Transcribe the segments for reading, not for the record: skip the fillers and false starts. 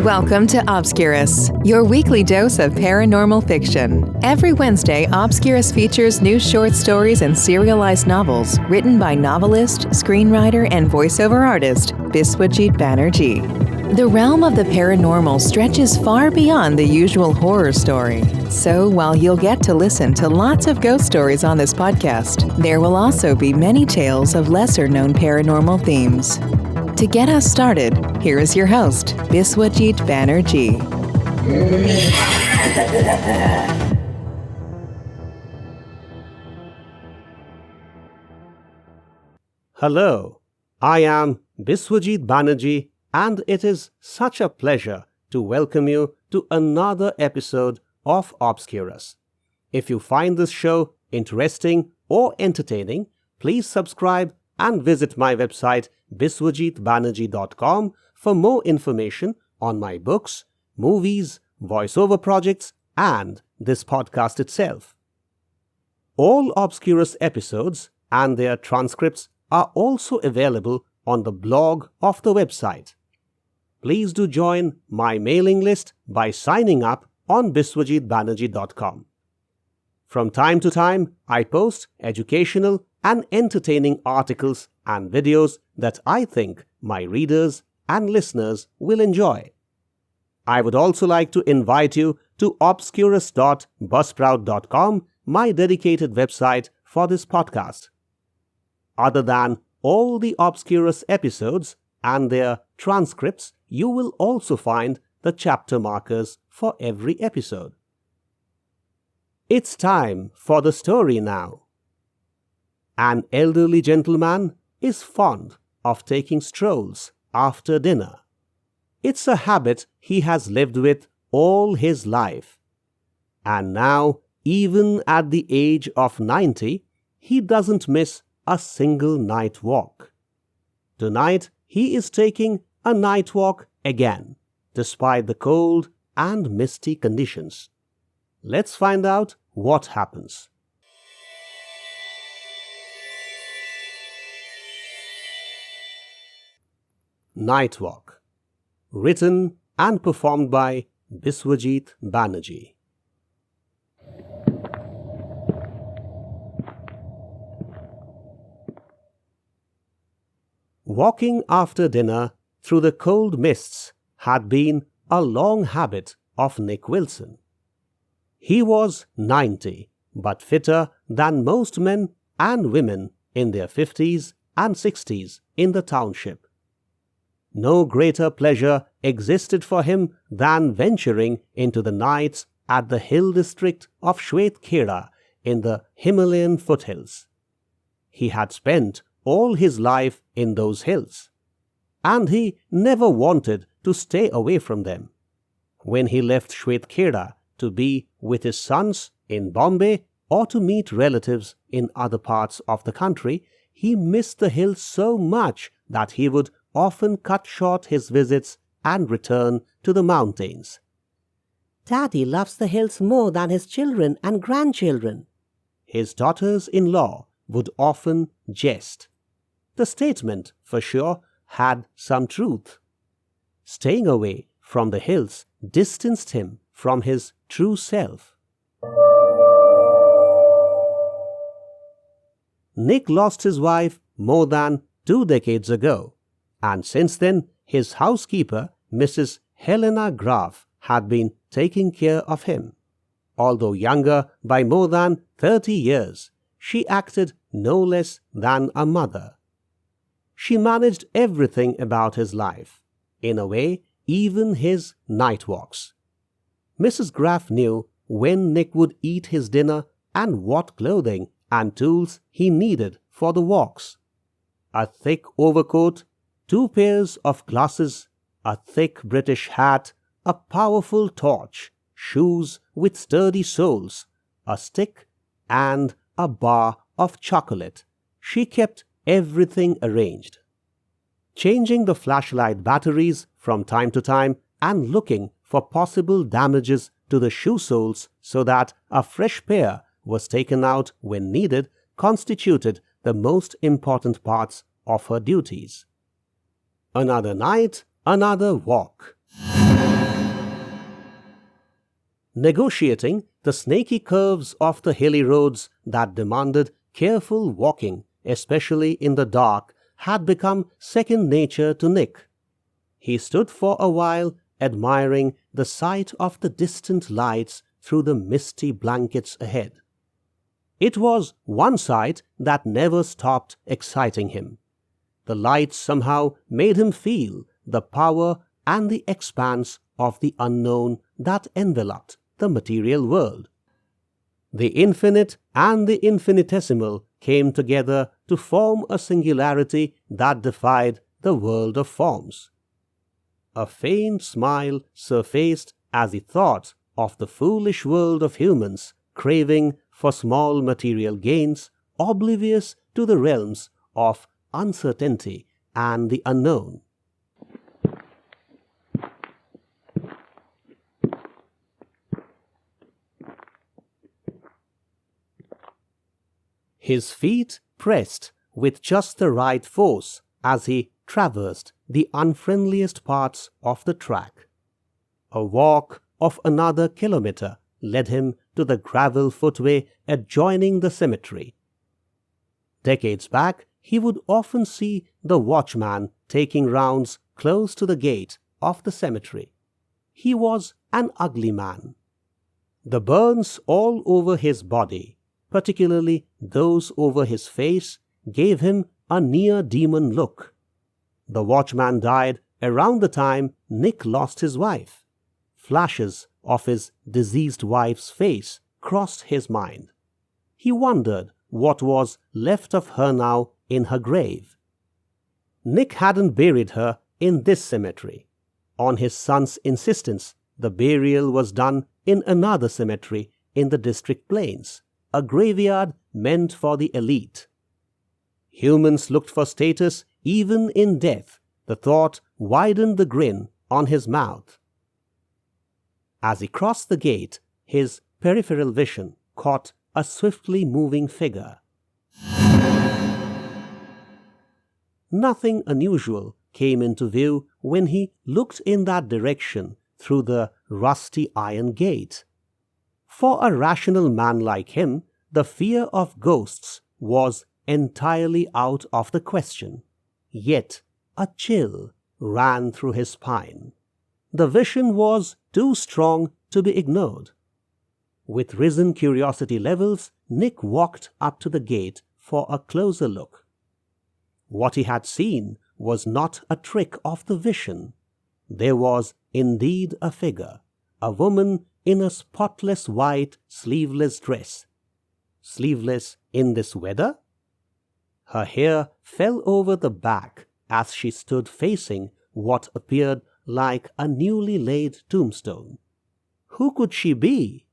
Welcome to Obscurus, your weekly dose of paranormal fiction. Every Wednesday, Obscurus features new short stories and serialized novels written by novelist, screenwriter, and voiceover artist Biswajit Banerjee. The realm of the paranormal stretches far beyond the usual horror story. So while you'll get to listen to lots of ghost stories on this podcast, there will also be many tales of lesser-known paranormal themes. To get us started, here is your host, Biswajit Banerjee. Hello, I am Biswajit Banerjee, and it is such a pleasure to welcome you to another episode of Obscurus. If you find this show interesting or entertaining, please subscribe and visit my website biswajitbanerjee.com for more information on my books, movies, voiceover projects, and this podcast itself. All Obscurus episodes and their transcripts are also available on the blog of the website. Please do join my mailing list by signing up on biswajitbanerjee.com. From time to time, I post educational and entertaining articles and videos that I think my readers and listeners will enjoy. I would also like to invite you to obscurus.buzzsprout.com, my dedicated website for this podcast. Other than all the Obscurus episodes and their transcripts, you will also find the chapter markers for every episode. It's time for the story now. An elderly gentleman is fond of taking strolls after dinner. It's a habit he has lived with all his life. And now, even at the age of 90, he doesn't miss a single night walk. Tonight, he is taking a night walk again, despite the cold and misty conditions. Let's find out what happens. Night Walk. Written and performed by Biswajit Banerjee. Walking after dinner through the cold mists had been a long habit of Nick Wilson. He was 90, but fitter than most men and women in their 50s and 60s in the township. No greater pleasure existed for him than venturing into the nights at the hill district of Shwetkheda in the Himalayan foothills. He had spent all his life in those hills, and he never wanted to stay away from them. When he left Shwetkheda to be with his sons in Bombay or to meet relatives in other parts of the country, he missed the hills so much that he would often cut short his visits and return to the mountains. Daddy loves the hills more than his children and grandchildren, his daughters-in-law would often jest. The statement, for sure, had some truth. Staying away from the hills distanced him from his true self. Nick lost his wife more than 2 decades ago, and since then his housekeeper, Mrs. Helena Graf, had been taking care of him. Although younger by more than 30 years, she acted no less than a mother. She managed everything about his life, in a way, even his night walks. Mrs. Graf knew when Nick would eat his dinner and what clothing and tools he needed for the walks. A thick overcoat, 2 pairs of glasses, a thick British hat, a powerful torch, shoes with sturdy soles, a stick, and a bar of chocolate. She kept everything arranged. Changing the flashlight batteries from time to time and looking for possible damages to the shoe soles so that a fresh pair was taken out when needed constituted the most important parts of her duties. Another night, another walk. Negotiating the snaky curves of the hilly roads that demanded careful walking, especially in the dark, had become second nature to Nick. He stood for a while admiring the sight of the distant lights through the misty blankets ahead. It was one sight that never stopped exciting him. The lights somehow made him feel the power and the expanse of the unknown that enveloped the material world. The infinite and the infinitesimal came together to form a singularity that defied the world of forms. A faint smile surfaced as he thought of the foolish world of humans craving for small material gains, oblivious to the realms of uncertainty and the unknown. His feet pressed with just the right force as he traversed the unfriendliest parts of the track. A walk of another kilometer led him to the gravel footway adjoining the cemetery. Decades back, he would often see the watchman taking rounds close to the gate of the cemetery. He was an ugly man. The burns all over his body, particularly those over his face, gave him a near-demon look. The watchman died around the time Nick lost his wife. Flashes of his deceased wife's face crossed his mind. He wondered what was left of her now in her grave. Nick hadn't buried her in this cemetery. On his son's insistence, the burial was done in another cemetery in the district plains, a graveyard meant for the elite. Humans looked for status even in death. The thought widened the grin on his mouth. As he crossed the gate, his peripheral vision caught a swiftly moving figure. Nothing unusual came into view when he looked in that direction through the rusty iron gate. For a rational man like him, the fear of ghosts was entirely out of the question. Yet a chill ran through his spine. The vision was too strong to be ignored. With risen curiosity levels, Nick walked up to the gate for a closer look. What he had seen was not a trick of the vision. There was indeed a figure, a woman in a spotless white sleeveless dress. Sleeveless in this weather? Her hair fell over the back as she stood facing what appeared like a newly laid tombstone. Who could she be?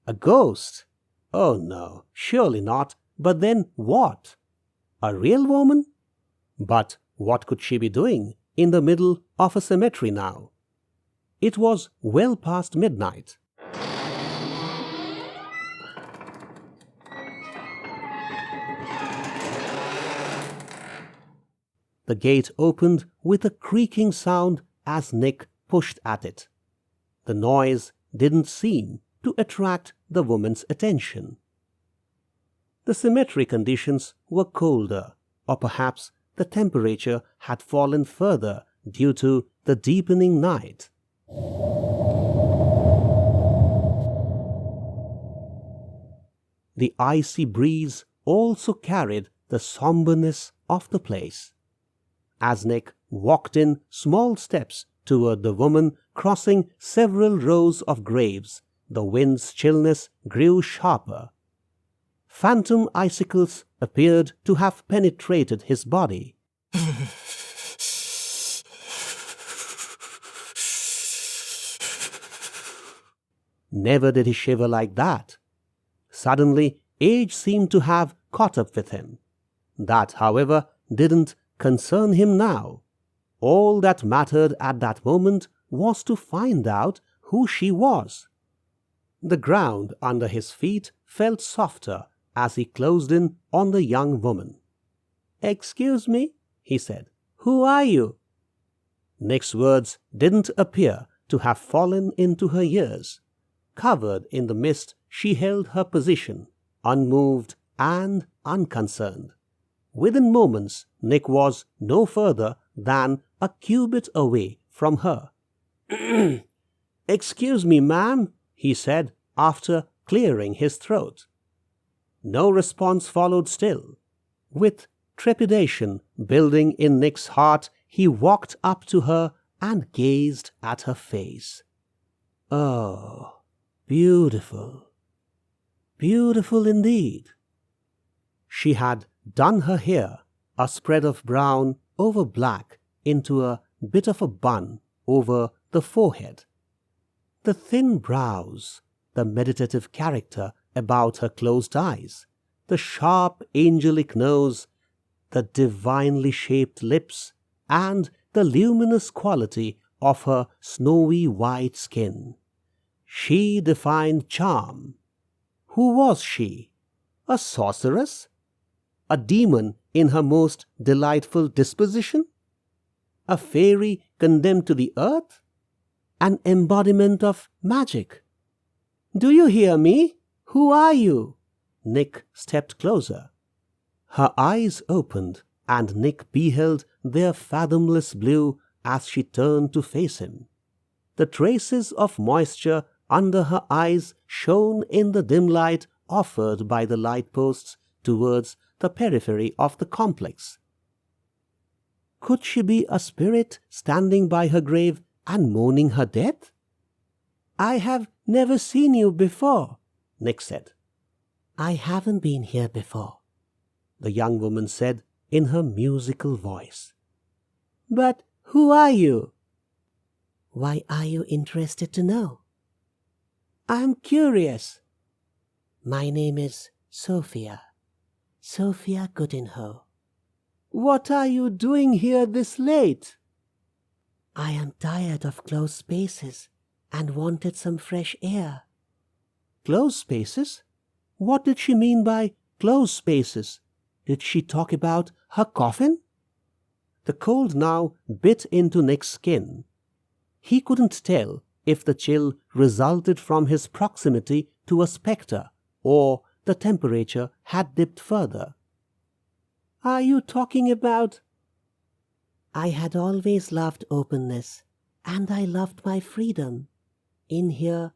A ghost? Oh no, surely not. But then what? A real woman? But what could she be doing in the middle of a cemetery now? It was well past midnight. The gate opened with a creaking sound as Nick pushed at it. The noise didn't seem to attract the woman's attention. The cemetery conditions were colder, or perhaps the temperature had fallen further due to the deepening night. The icy breeze also carried the somberness of the place. As Nick walked in small steps toward the woman crossing several rows of graves, the wind's chillness grew sharper. Phantom icicles appeared to have penetrated his body. Never did he shiver like that. Suddenly, age seemed to have caught up with him. That, however, didn't concern him now. All that mattered at that moment was to find out who she was. The ground under his feet felt softer as he closed in on the young woman. "Excuse me," he said. "Who are you?" Nick's words didn't appear to have fallen into her ears. covered in the mist, she held her position, unmoved and unconcerned. Within moments, Nick was no further than a cubit away from her. "Excuse me, ma'am," he said after clearing his throat. No response followed still. With trepidation building in Nick's heart, he walked up to her and gazed at her face. Oh, beautiful. Beautiful indeed. She had done her hair, a spread of brown over black, into a bit of a bun over the forehead. The thin brows, the meditative character about her closed eyes, the sharp angelic nose, the divinely shaped lips, and the luminous quality of her snowy white skin. She defined charm. Who was she? A sorceress? A demon in her most delightful disposition? A fairy condemned to the earth? An embodiment of magic? "Do you hear me? Who are you?" Nick stepped closer. Her eyes opened, and Nick beheld their fathomless blue as she turned to face him. The traces of moisture under her eyes shone in the dim light offered by the light posts towards the periphery of the complex. Could she be a spirit standing by her grave and mourning her death? "I have never seen you before," Nick said. "I haven't been here before," the young woman said in her musical voice. "But who are you?" "Why are you interested to know?" "I'm curious." "My name is Sophia Goodinho." "What are you doing here this late?" "I am tired of closed spaces and wanted some fresh air." Closed spaces? What did she mean by closed spaces? Did she talk about her coffin? The cold now bit into Nick's skin. He couldn't tell if the chill resulted from his proximity to a spectre or the temperature had dipped further. "Are you talking about—" "I had always loved openness, and I loved my freedom. In here,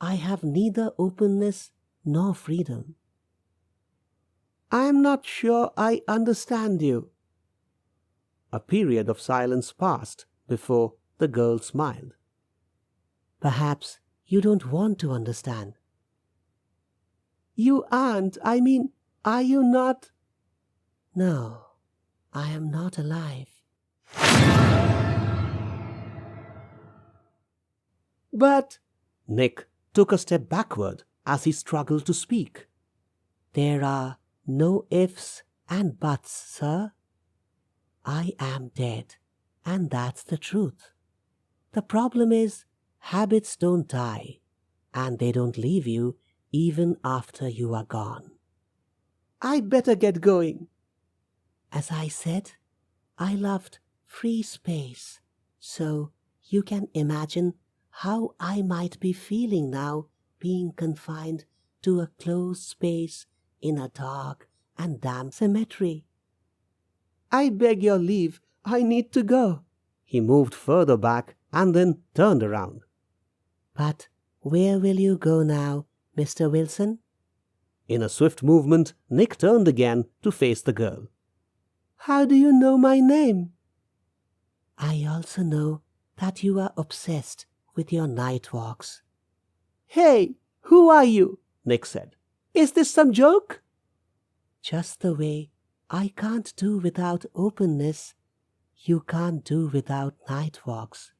I have neither openness nor freedom." "I'm not sure I understand you." A period of silence passed before the girl smiled. "Perhaps you don't want to understand." "You aren't. I mean, are you not—" "No, I am not alive." "But—" Nick took a step backward as he struggled to speak. "There are no ifs and buts, sir. I am dead, and that's the truth. The problem is, habits don't die, and they don't leave you even after you are gone." "I'd better get going." As I said, I loved free space, so you can imagine how I might be feeling now, being confined to a closed space in a dark and damp cemetery. "I beg your leave. I need to go." He moved further back and then turned around. "But where will you go now, Mr. Wilson?" In a swift movement, Nick turned again to face the girl. "How do you know my name?" "I also know that you are obsessed with your night walks." "Hey, who are you?" Nick said. "Is this some joke?" "Just the way I can't do without openness, you can't do without night walks.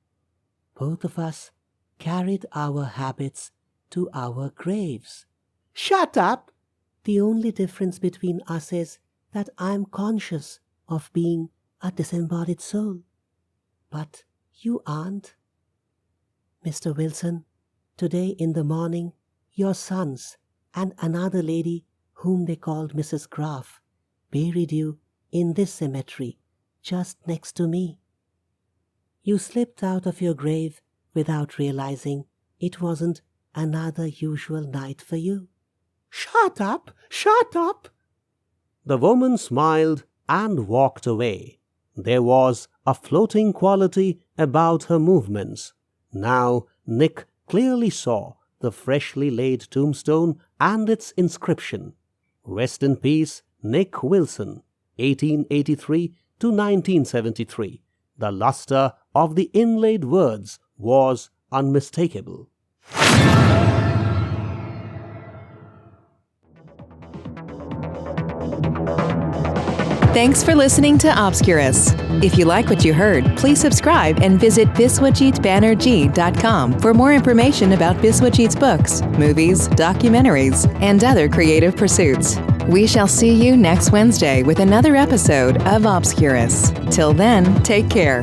Both of us carried our habits to our graves." "Shut up!" "The only difference between us is that I'm conscious of being a disembodied soul, but you aren't. Mr. Wilson, today in the morning, your sons and another lady whom they called Mrs. Graff buried you in this cemetery just next to me. You slipped out of your grave without realizing it wasn't another usual night for you. Shut up! Shut up! The woman smiled and walked away. There was a floating quality about her movements. Now Nick clearly saw the freshly laid tombstone and its inscription. Rest in peace, Nick Wilson, 1883 to 1973. The luster of the inlaid words was unmistakable. Thanks for listening to Obscurus. If you like what you heard, please subscribe and visit biswajitbanerjee.com for more information about Biswajit's books, movies, documentaries, and other creative pursuits. We shall see you next Wednesday with another episode of Obscurus. Till then, take care.